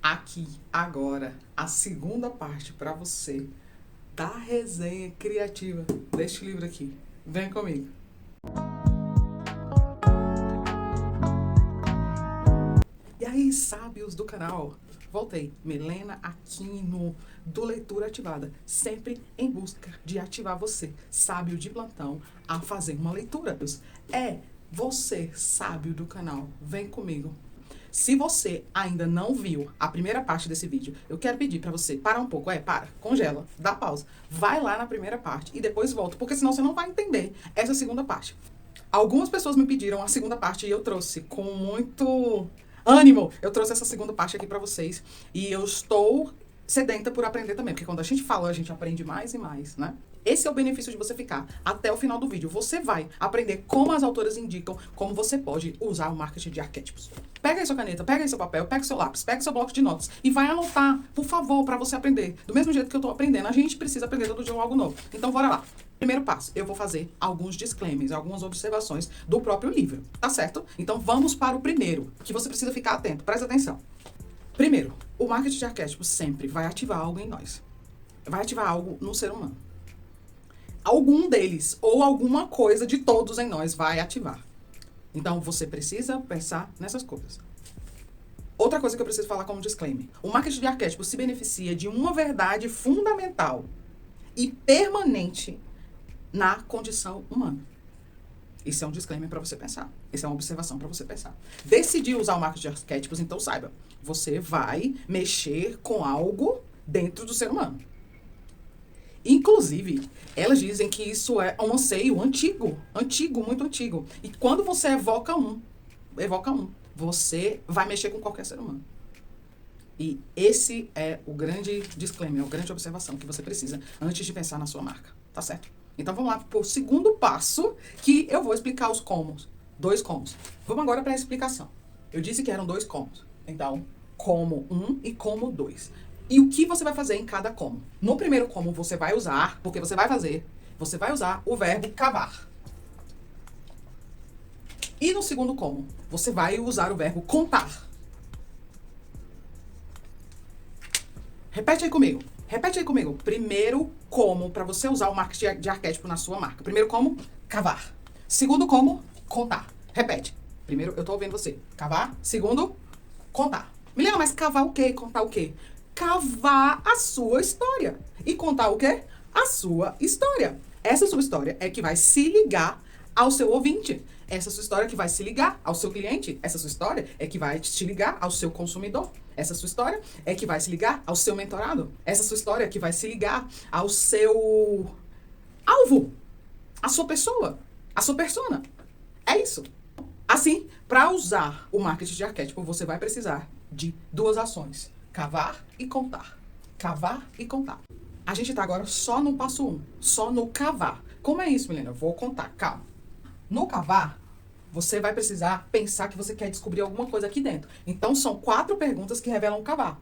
Aqui, agora, a segunda parte para você da resenha criativa deste livro aqui. Vem comigo. E aí, sábios do canal? Voltei. Milena Aquino, do Leitura Ativada. Sempre em busca de ativar você, sábio de plantão, a fazer uma leitura. É você, sábio do canal. Vem comigo. Se você ainda não viu a primeira parte desse vídeo, eu quero pedir pra você parar um pouco. Para, congela, dá pausa. Vai lá na primeira parte e depois volta, porque senão você não vai entender essa segunda parte. Algumas pessoas me pediram a segunda parte e eu trouxe com muito ânimo. Eu trouxe essa segunda parte aqui pra vocês. E eu estou sedenta por aprender também, porque quando a gente fala, a gente aprende mais e mais, né? Esse é o benefício de você ficar até o final do vídeo. Você vai aprender como as autoras indicam, como você pode usar o marketing de arquétipos. Pega aí sua caneta, pega aí seu papel, pega seu lápis, pega seu bloco de notas e vai anotar, por favor, para você aprender. Do mesmo jeito que eu tô aprendendo, a gente precisa aprender todo dia algo novo. Então, bora lá. Primeiro passo, eu vou fazer alguns disclaimers, algumas observações do próprio livro, tá certo? Então, vamos para o primeiro, que você precisa ficar atento, presta atenção. Primeiro, o marketing de arquétipos sempre vai ativar algo em nós. Vai ativar algo no ser humano. Algum deles, ou alguma coisa de todos em nós vai ativar. Então, você precisa pensar nessas coisas. Outra coisa que eu preciso falar como disclaimer. O marketing de arquétipos se beneficia de uma verdade fundamental e permanente na condição humana. Isso é um disclaimer para você pensar. Isso é uma observação para você pensar. Decidir usar o marketing de arquétipos, então saiba. Você vai mexer com algo dentro do ser humano. Inclusive, elas dizem que isso é um anseio antigo, muito antigo. E quando você evoca um, você vai mexer com qualquer ser humano. E esse é o grande disclaimer, a grande observação que você precisa antes de pensar na sua marca, tá certo? Então vamos lá para o segundo passo, que eu vou explicar os comos. 2 comos. Vamos agora para a explicação. Eu disse que eram 2 comos. Então, como 1 e como 2. E o que você vai fazer em cada como? No primeiro como você vai usar, porque você vai usar o verbo cavar. E no segundo como, você vai usar o verbo contar. Repete aí comigo. Primeiro como, para você usar o marketing de arquétipo na sua marca. Primeiro como, cavar. Segundo como, contar. Repete. Primeiro, eu tô ouvindo você. Cavar. Segundo, contar. Milena, mas cavar o quê? Contar o quê? Cavar a sua história. E contar o quê? A sua história. Essa sua história é que vai se ligar ao seu ouvinte. Essa sua história é que vai se ligar ao seu cliente. Essa sua história é que vai te ligar ao seu consumidor. Essa sua história é que vai se ligar ao seu mentorado. Essa sua história é que vai se ligar ao seu alvo. A sua pessoa. A sua persona. É isso. Assim, para usar o marketing de arquétipo, você vai precisar de 2 ações. Cavar e contar. Cavar e contar. A gente tá agora só no passo 1. Só no cavar. Como é isso, Milena? Eu vou contar. Calma. No cavar, você vai precisar pensar que você quer descobrir alguma coisa aqui dentro. Então, são 4 perguntas que revelam cavar.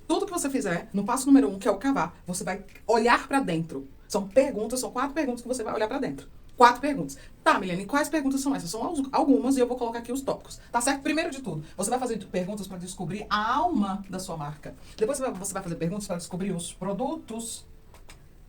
Tudo que você fizer, no passo número 1, que é o cavar, você vai olhar pra dentro. São 4 perguntas que você vai olhar pra dentro. 4 perguntas. Tá, Milena, e quais perguntas são essas? São algumas e eu vou colocar aqui os tópicos. Tá certo? Primeiro de tudo, você vai fazer perguntas para descobrir a alma da sua marca. Depois você vai fazer perguntas para descobrir os produtos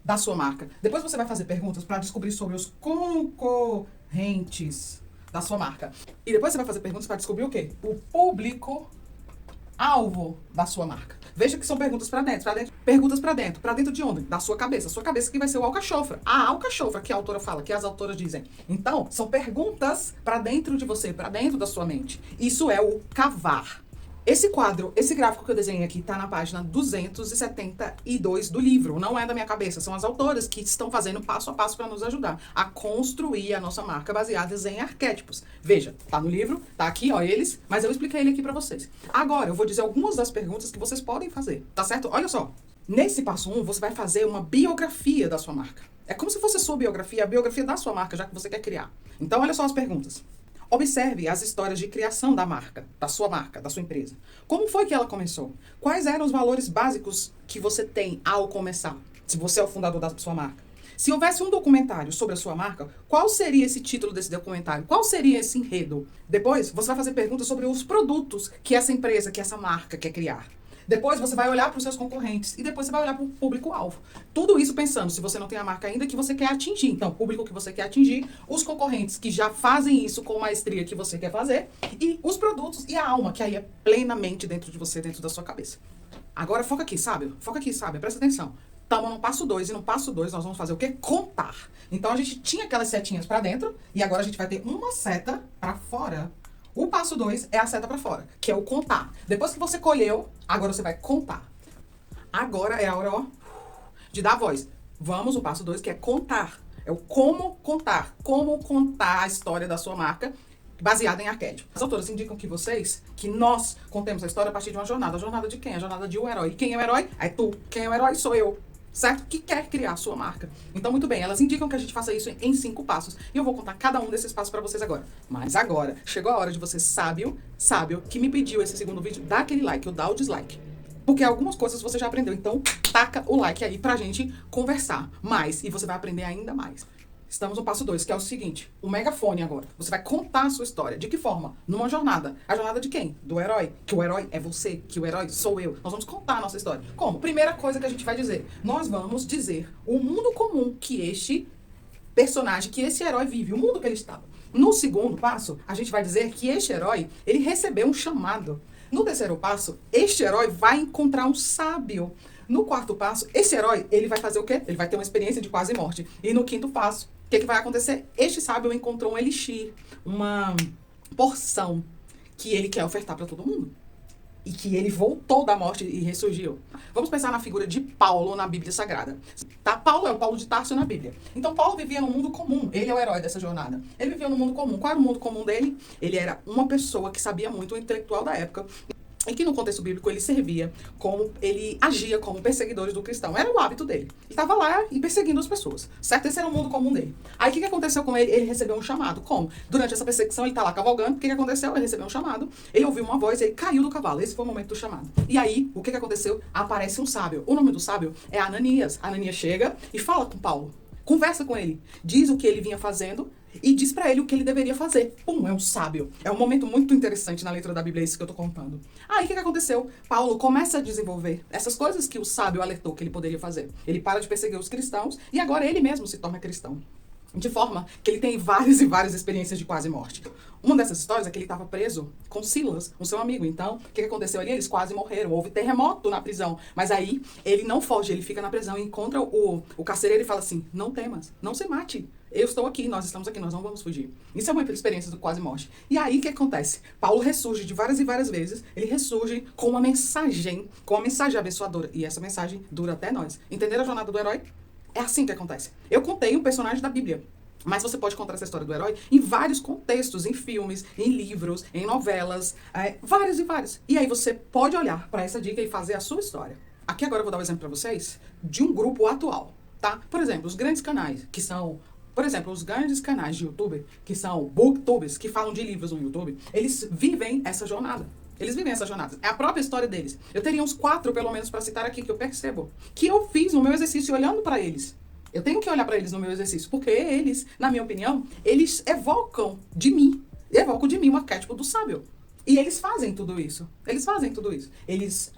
da sua marca. Depois você vai fazer perguntas para descobrir sobre os concorrentes da sua marca. E depois você vai fazer perguntas para descobrir o quê? O público alvo da sua marca. Veja que são perguntas para dentro. Perguntas para dentro. Para dentro de onde? Da sua cabeça. Sua cabeça que vai ser o alcachofra. A alcachofra que a autora fala, que as autoras dizem. Então, são perguntas para dentro de você, para dentro da sua mente. Isso é o cavar. Esse quadro, esse gráfico que eu desenhei aqui, tá na página 272 do livro. Não é da minha cabeça, são as autoras que estão fazendo passo a passo para nos ajudar a construir a nossa marca baseadas em arquétipos. Veja, tá no livro, tá aqui, ó, eles, mas eu expliquei ele aqui para vocês. Agora, eu vou dizer algumas das perguntas que vocês podem fazer, tá certo? Olha só, nesse passo 1, você vai fazer uma biografia da sua marca. É como se fosse a sua biografia, a biografia da sua marca, já que você quer criar. Então, olha só as perguntas. Observe as histórias de criação da marca, da sua empresa. Como foi que ela começou? Quais eram os valores básicos que você tem ao começar? Se você é o fundador da sua marca. Se houvesse um documentário sobre a sua marca, qual seria esse título desse documentário? Qual seria esse enredo? Depois, você vai fazer perguntas sobre os produtos que essa empresa, que essa marca quer criar. Depois você vai olhar para os seus concorrentes e depois você vai olhar para o público-alvo. Tudo isso pensando, se você não tem a marca ainda, que você quer atingir. Então, o público que você quer atingir, os concorrentes que já fazem isso com maestria que você quer fazer, e os produtos e a alma, que aí é plenamente dentro de você, dentro da sua cabeça. Agora, foca aqui, sabe? Foca aqui, sabe? Presta atenção. Estamos no passo 2, e no passo 2 nós vamos fazer o quê? Contar. Então, a gente tinha aquelas setinhas para dentro, e agora a gente vai ter uma seta para fora. O passo 2 é a seta para fora, que é o contar. Depois que você colheu, agora você vai contar. Agora é a hora, ó, de dar voz. Vamos, o passo 2, que é contar. É o como contar. Como contar a história da sua marca baseada em arquétipo. As autoras indicam que nós contemos a história a partir de uma jornada. A jornada de quem? A jornada de um herói. E quem é o herói? É tu. Quem é o herói? Sou eu. Certo? Que quer criar a sua marca. Então, muito bem, elas indicam que a gente faça isso em 5 passos. E eu vou contar cada um desses passos para vocês agora. Mas agora, chegou a hora de você, sábio, que me pediu esse segundo vídeo, dar aquele like ou dar o dislike. Porque algumas coisas você já aprendeu. Então, taca o like aí pra gente conversar mais. E você vai aprender ainda mais. Estamos no passo 2, que é o seguinte, o megafone agora. Você vai contar a sua história. De que forma? Numa jornada. A jornada de quem? Do herói. Que o herói é você, que o herói sou eu. Nós vamos contar a nossa história. Como? Primeira coisa que a gente vai dizer. Nós vamos dizer o mundo comum que este personagem, que esse herói vive, o mundo que ele estava. No segundo passo, a gente vai dizer que este herói, ele recebeu um chamado. No terceiro passo, este herói vai encontrar um sábio. No quarto passo, esse herói, ele vai fazer o quê? Ele vai ter uma experiência de quase morte. E no quinto passo, o que vai acontecer? Este sábio encontrou um elixir, uma porção que ele quer ofertar para todo mundo. E que ele voltou da morte e ressurgiu. Vamos pensar na figura de Paulo na Bíblia Sagrada. Tá? Paulo é o Paulo de Tarso na Bíblia. Então, Paulo vivia no mundo comum. Ele é o herói dessa jornada. Ele vivia no mundo comum. Qual era o mundo comum dele? Ele era uma pessoa que sabia muito, um intelectual da época, e que no contexto bíblico ele servia como, ele agia como perseguidores do cristão. Era o hábito dele. Ele estava lá e perseguindo as pessoas, certo? Esse era o mundo comum dele. Aí o que aconteceu com ele? Ele recebeu um chamado. Como? Durante essa perseguição ele está lá cavalgando. O que aconteceu? Ele recebeu um chamado. Ele ouviu uma voz, ele caiu do cavalo. Esse foi o momento do chamado. E aí, o que aconteceu? Aparece um sábio. O nome do sábio é Ananias. Ananias chega e fala com Paulo. Conversa com ele. Diz o que ele vinha fazendo e diz pra ele o que ele deveria fazer. Pum, é um sábio. É um momento muito interessante na leitura da Bíblia, isso que eu tô contando. Aí, o que aconteceu? Paulo começa a desenvolver essas coisas que o sábio alertou que ele poderia fazer. Ele para de perseguir os cristãos e agora ele mesmo se torna cristão. De forma que ele tem várias e várias experiências de quase morte. Uma dessas histórias é que ele estava preso com Silas, o seu amigo. Então, o que aconteceu ali? Eles quase morreram. Houve terremoto na prisão. Mas aí, ele não foge, ele fica na prisão e encontra o carcereiro e fala assim, não temas, não se mate. Eu estou aqui, nós estamos aqui, nós não vamos fugir. Isso é uma experiência do quase morte. E aí, o que acontece? Paulo ressurge de várias e várias vezes. Ele ressurge com uma mensagem abençoadora. E essa mensagem dura até nós. Entenderam a jornada do herói? É assim que acontece. Eu contei um personagem da Bíblia. Mas você pode contar essa história do herói em vários contextos, em filmes, em livros, em novelas, vários e vários. E aí você pode olhar para essa dica e fazer a sua história. Aqui agora eu vou dar um exemplo para vocês de um grupo atual, tá? Por exemplo, os grandes canais, que são... Por exemplo, os grandes canais de YouTube, que são booktubers, que falam de livros no YouTube, eles vivem essa jornada. Eles vivem essa jornada. É a própria história deles. Eu teria uns 4, pelo menos, para citar aqui, que eu percebo. Que eu fiz no meu exercício olhando para eles. Eu tenho que olhar para eles no meu exercício. Porque eles, na minha opinião, eles evocam de mim um arquétipo do sábio. E eles fazem tudo isso. Eles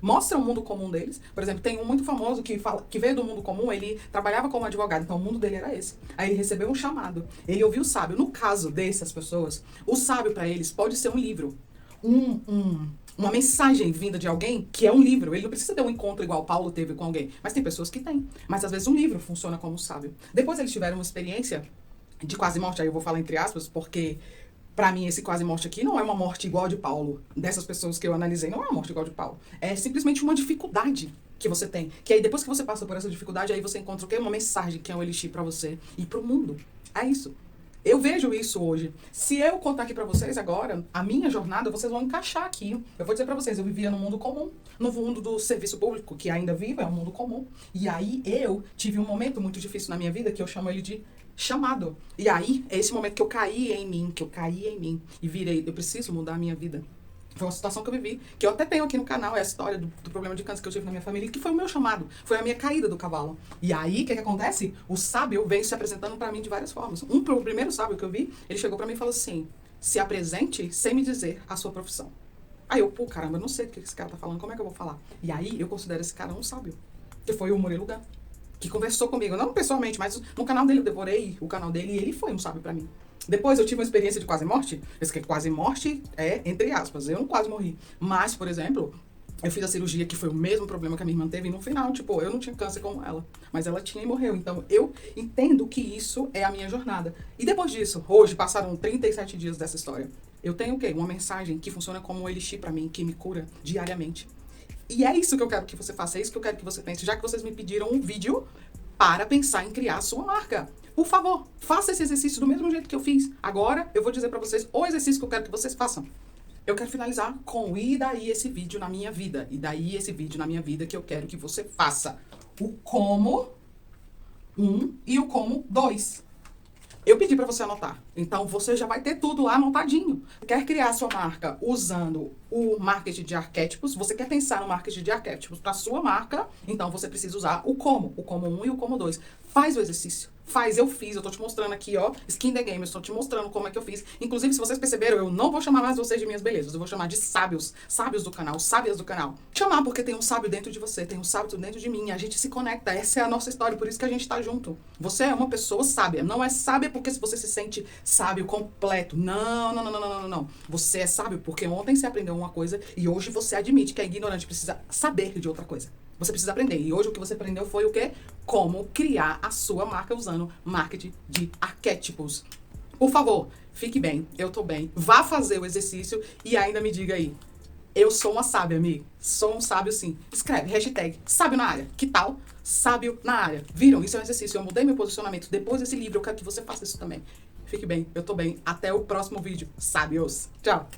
mostram o mundo comum deles. Por exemplo, tem um muito famoso que veio do mundo comum, ele trabalhava como advogado, então o mundo dele era esse. Aí ele recebeu um chamado. Ele ouviu o sábio. No caso dessas pessoas, o sábio para eles pode ser um livro. Uma mensagem vinda de alguém que é um livro. Ele não precisa ter um encontro igual Paulo teve com alguém. Mas tem pessoas que têm. Mas às vezes um livro funciona como sábio. Depois eles tiveram uma experiência de quase morte. Aí eu vou falar entre aspas, porque pra mim esse quase morte aqui não é uma morte igual a de Paulo. Dessas pessoas que eu analisei, não é uma morte igual a de Paulo. É simplesmente uma dificuldade que você tem. Que aí depois que você passa por essa dificuldade, aí você encontra o quê? Uma mensagem que é um elixir pra você e pro mundo. É isso. Eu vejo isso hoje. Se eu contar aqui pra vocês agora, a minha jornada, vocês vão encaixar aqui. Eu vou dizer pra vocês, eu vivia no mundo comum, no mundo do serviço público, que ainda vivo, é um mundo comum. E aí eu tive um momento muito difícil na minha vida, que eu chamo ele de chamado. E aí, é esse momento que eu caí em mim, e virei, eu preciso mudar a minha vida. Foi uma situação que eu vivi, que eu até tenho aqui no canal, é a história do problema de câncer que eu tive na minha família, que foi o meu chamado, foi a minha caída do cavalo. E aí, o que acontece? O sábio vem se apresentando pra mim de várias formas. O primeiro sábio que eu vi, ele chegou pra mim e falou assim, se apresente sem me dizer a sua profissão. Aí eu, pô, caramba, eu não sei do que esse cara tá falando, como é que eu vou falar? E aí, eu considero esse cara um sábio, que foi o Murilo Gun, que conversou comigo, não pessoalmente, mas no canal dele, eu devorei o canal dele e ele foi um sábio pra mim. Depois eu tive uma experiência de quase morte. Esse que quase morte é, entre aspas, eu não quase morri. Mas, por exemplo, eu fiz a cirurgia que foi o mesmo problema que a minha irmã teve e no final, tipo, eu não tinha câncer como ela. Mas ela tinha e morreu. Então, eu entendo que isso é a minha jornada. E depois disso, hoje, passaram 37 dias dessa história. Eu tenho o quê? Uma mensagem que funciona como um elixir pra mim, que me cura diariamente. E é isso que eu quero que você faça, é isso que eu quero que você pense. Já que vocês me pediram um vídeo para pensar em criar a sua marca. Por favor, faça esse exercício do mesmo jeito que eu fiz. Agora, eu vou dizer pra vocês o exercício que eu quero que vocês façam. Eu quero finalizar com e daí esse vídeo na minha vida. E daí esse vídeo na minha vida que eu quero que você faça. O como 1 e o como 2. Eu pedi pra você anotar. Então, você já vai ter tudo lá anotadinho. Quer criar sua marca usando o marketing de arquétipos? Você quer pensar no marketing de arquétipos para sua marca? Então, você precisa usar o como 1 e o como 2. Faz o exercício. Faz, eu fiz, eu tô te mostrando aqui, ó, Skin the Game, eu estou te mostrando como é que eu fiz. Inclusive, se vocês perceberam, eu não vou chamar mais vocês de minhas belezas, eu vou chamar de sábios, sábios do canal, sábias do canal. Chamar porque tem um sábio dentro de você, tem um sábio dentro de mim, a gente se conecta, essa é a nossa história, por isso que a gente tá junto. Você é uma pessoa sábia, não é sábia porque você se sente sábio completo, não, não, não, não, não, não, não. Você é sábio porque ontem você aprendeu uma coisa e hoje você admite que é ignorante, precisa saber de outra coisa. Você precisa aprender. E hoje o que você aprendeu foi o quê? Como criar a sua marca usando marketing de arquétipos. Por favor, fique bem, eu tô bem. Vá fazer o exercício e ainda me diga aí. Eu sou uma sábia, amigo. Sou um sábio sim. Escreve, hashtag, sábio na área. Que tal? Sábio na área. Viram? Isso é um exercício. Eu mudei meu posicionamento. Depois desse livro, eu quero que você faça isso também. Fique bem, eu tô bem. Até o próximo vídeo. Sábios. Tchau.